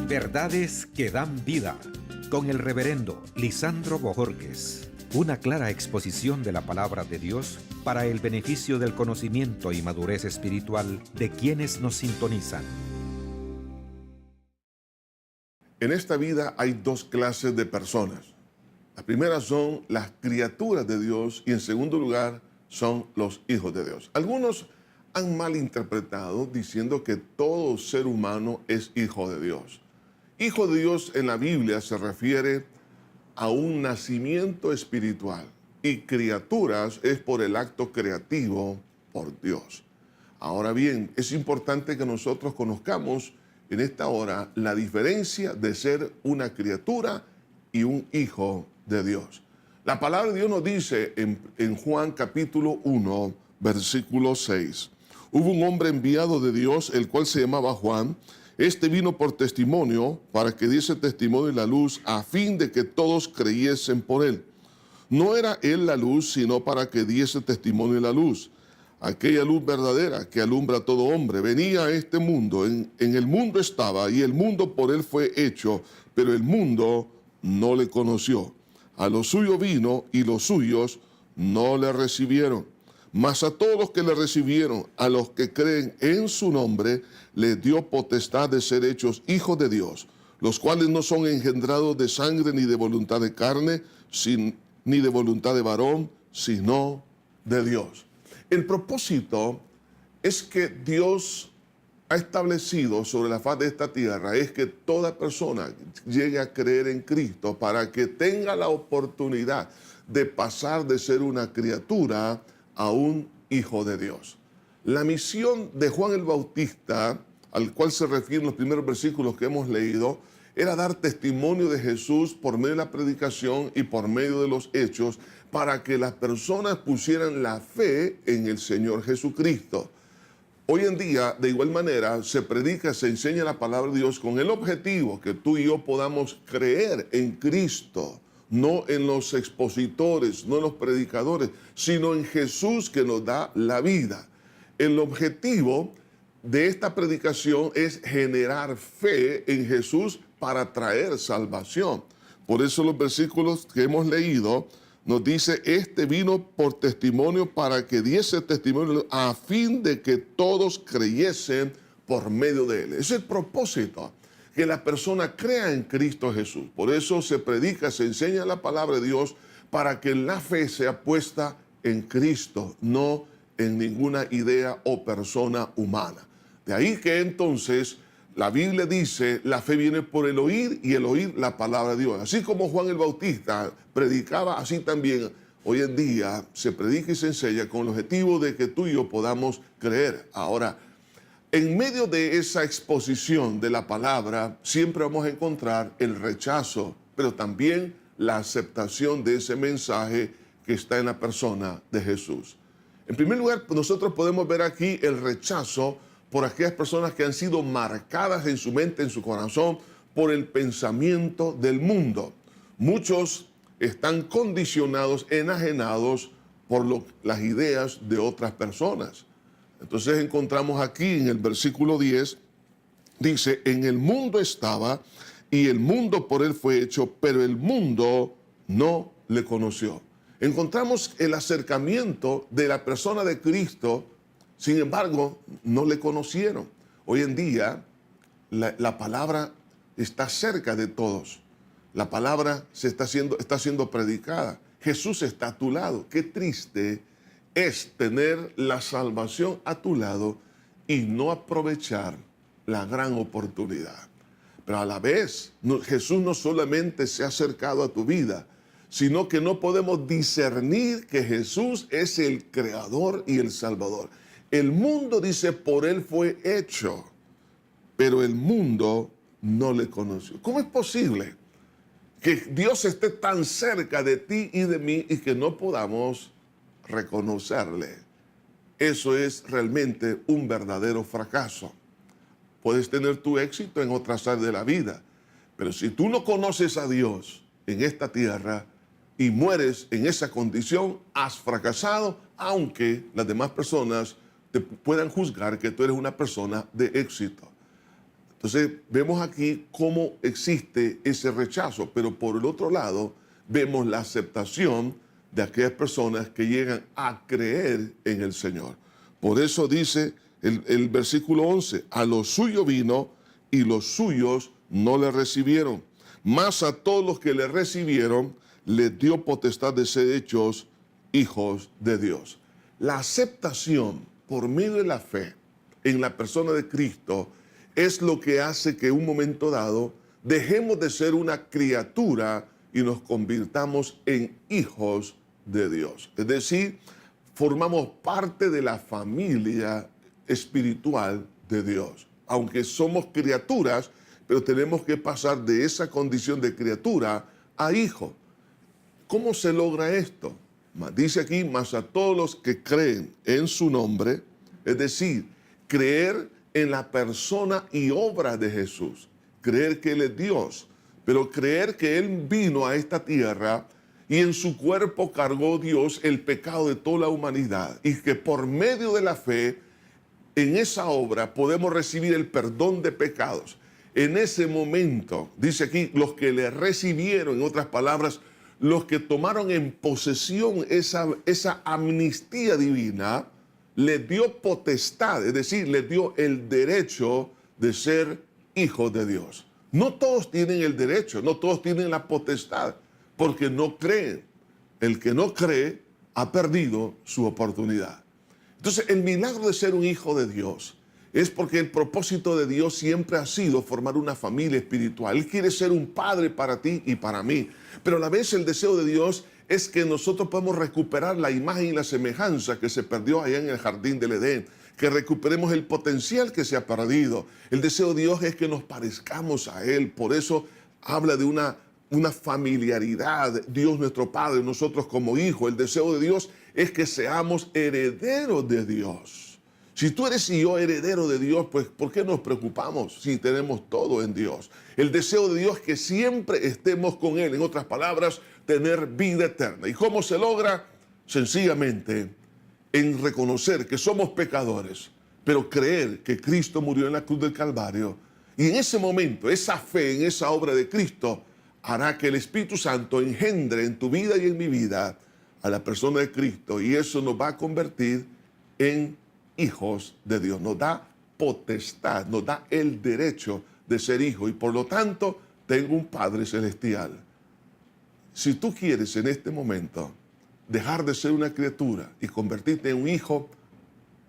Verdades que dan vida, con el reverendo Lisandro Bojorquez. Una clara exposición de la palabra de Dios para el beneficio del conocimiento y madurez espiritual de quienes nos sintonizan. En esta vida hay dos clases de personas. La primera son las criaturas de Dios y en segundo lugar son los hijos de Dios. Algunos han malinterpretado diciendo que todo ser humano es hijo de Dios. Hijo de Dios en la Biblia se refiere a un nacimiento espiritual y criaturas es por el acto creativo por Dios. Ahora bien, es importante que nosotros conozcamos en esta hora la diferencia de ser una criatura y un hijo de Dios. La palabra de Dios nos dice en Juan capítulo 1, versículo 6. Hubo un hombre enviado de Dios, el cual se llamaba Juan. Este vino por testimonio, para que diese testimonio de la luz, a fin de que todos creyesen por él. No era él la luz, sino para que diese testimonio de la luz. Aquella luz verdadera que alumbra a todo hombre. Venía a este mundo, en el mundo estaba, y el mundo por él fue hecho, pero el mundo no le conoció. A lo suyo vino, y los suyos no le recibieron. Mas a todos los que le recibieron, a los que creen en su nombre, les dio potestad de ser hechos hijos de Dios, los cuales no son engendrados de sangre ni de voluntad de carne, ni de voluntad de varón, sino de Dios. El propósito es que Dios ha establecido sobre la faz de esta tierra, es que toda persona llegue a creer en Cristo para que tenga la oportunidad de pasar de ser una criatura a un hijo de Dios. La misión de Juan el Bautista, al cual se refieren los primeros versículos que hemos leído, era dar testimonio de Jesús por medio de la predicación y por medio de los hechos, para que las personas pusieran la fe en el Señor Jesucristo. Hoy en día, de igual manera, se predica, se enseña la palabra de Dios con el objetivo que tú y yo podamos creer en Cristo, no en los expositores, no en los predicadores, sino en Jesús que nos da la vida. El objetivo de esta predicación es generar fe en Jesús para traer salvación. Por eso los versículos que hemos leído nos dice, este vino por testimonio para que diese testimonio a fin de que todos creyesen por medio de él. Ese es el propósito, que la persona crea en Cristo Jesús. Por eso se predica, se enseña la palabra de Dios para que la fe sea puesta en Cristo, no en ninguna idea o persona humana. De ahí que entonces la Biblia dice, la fe viene por el oír y el oír la palabra de Dios. Así como Juan el Bautista predicaba, así también hoy en día se predica y se enseña con el objetivo de que tú y yo podamos creer. Ahora, en medio de esa exposición de la palabra, siempre vamos a encontrar el rechazo, pero también la aceptación de ese mensaje que está en la persona de Jesús. En primer lugar, nosotros podemos ver aquí el rechazo por aquellas personas que han sido marcadas en su mente, en su corazón, por el pensamiento del mundo. Muchos están condicionados, enajenados por las ideas de otras personas. Entonces encontramos aquí en el versículo 10, dice, en el mundo estaba y el mundo por él fue hecho, pero el mundo no le conoció. Encontramos el acercamiento de la persona de Cristo, sin embargo, no le conocieron. Hoy en día, la palabra está cerca de todos. La palabra está siendo predicada. Jesús está a tu lado. Qué triste es tener la salvación a tu lado y no aprovechar la gran oportunidad. Pero a la vez, Jesús no solamente se ha acercado a tu vida, sino que no podemos discernir que Jesús es el Creador y el Salvador. El mundo, dice, por él fue hecho, pero el mundo no le conoció. ¿Cómo es posible que Dios esté tan cerca de ti y de mí y que no podamos reconocerle? Eso es realmente un verdadero fracaso. Puedes tener tu éxito en otras áreas de la vida, pero si tú no conoces a Dios en esta tierra y mueres en esa condición, has fracasado, aunque las demás personas te puedan juzgar que tú eres una persona de éxito. Entonces vemos aquí cómo existe ese rechazo, pero por el otro lado vemos la aceptación de aquellas personas que llegan a creer en el Señor. Por eso dice el versículo 11, a lo suyo vino y los suyos no le recibieron. Mas a todos los que le recibieron, les dio potestad de ser hechos hijos de Dios. La aceptación por medio de la fe en la persona de Cristo es lo que hace que en un momento dado dejemos de ser una criatura y nos convirtamos en hijos de Dios. Es decir, formamos parte de la familia espiritual de Dios. Aunque somos criaturas, pero tenemos que pasar de esa condición de criatura a hijo. ¿Cómo se logra esto? Dice aquí, mas a todos los que creen en su nombre, es decir, creer en la persona y obra de Jesús, creer que Él es Dios, pero creer que Él vino a esta tierra y en su cuerpo cargó Dios el pecado de toda la humanidad y que por medio de la fe en esa obra podemos recibir el perdón de pecados. En ese momento, dice aquí, los que le recibieron, en otras palabras, los que tomaron en posesión esa amnistía divina, les dio potestad, es decir, les dio el derecho de ser hijos de Dios. No todos tienen el derecho, no todos tienen la potestad, porque no creen. El que no cree ha perdido su oportunidad. Entonces, el milagro de ser un hijo de Dios es porque el propósito de Dios siempre ha sido formar una familia espiritual. Él quiere ser un padre para ti y para mí. Pero a la vez el deseo de Dios es que nosotros podamos recuperar la imagen y la semejanza que se perdió allá en el jardín del Edén, que recuperemos el potencial que se ha perdido. El deseo de Dios es que nos parezcamos a Él. Por eso habla de una familiaridad. Dios nuestro Padre, nosotros como hijos. El deseo de Dios es que seamos herederos de Dios. Si tú eres y yo heredero de Dios, pues ¿por qué nos preocupamos si tenemos todo en Dios? El deseo de Dios es que siempre estemos con Él. En otras palabras, tener vida eterna. ¿Y cómo se logra? Sencillamente en reconocer que somos pecadores, pero creer que Cristo murió en la cruz del Calvario. Y en ese momento, esa fe en esa obra de Cristo hará que el Espíritu Santo engendre en tu vida y en mi vida a la persona de Cristo. Y eso nos va a convertir en hijos de Dios. Nos da potestad, nos da el derecho de ser hijo. Y por lo tanto, tengo un Padre celestial. Si tú quieres en este momento dejar de ser una criatura y convertirte en un hijo,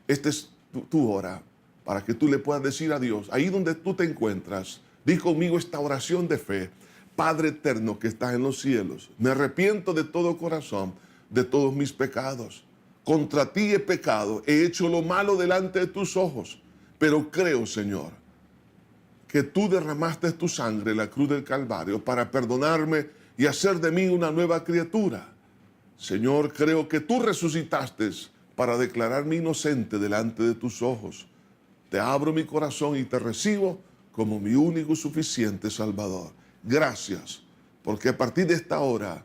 esta es tu hora para que tú le puedas decir a Dios, ahí donde tú te encuentras, di conmigo esta oración de fe. Padre eterno que estás en los cielos, me arrepiento de todo corazón de todos mis pecados. Contra ti he pecado, he hecho lo malo delante de tus ojos, pero creo, Señor, que tú derramaste tu sangre en la cruz del Calvario para perdonarme y hacer de mí una nueva criatura. Señor, creo que tú resucitaste para declararme inocente delante de tus ojos. Te abro mi corazón y te recibo como mi único y suficiente Salvador. Gracias, porque a partir de esta hora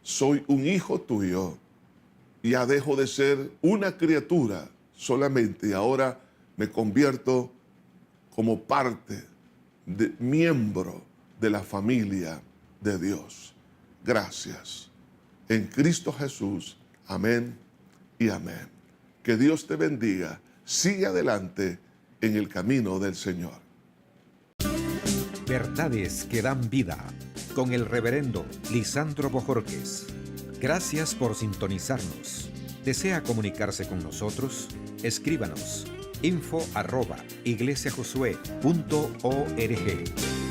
soy un hijo tuyo. Ya dejo de ser una criatura solamente y ahora me convierto como parte, miembro de la familia de Dios. Gracias. En Cristo Jesús. Amén y amén. Que Dios te bendiga. Sigue adelante en el camino del Señor. Verdades que dan vida. Con el reverendo Lisandro Bojorquez. Gracias por sintonizarnos. ¿Desea comunicarse con nosotros? Escríbanos info@iglesiajosué.org.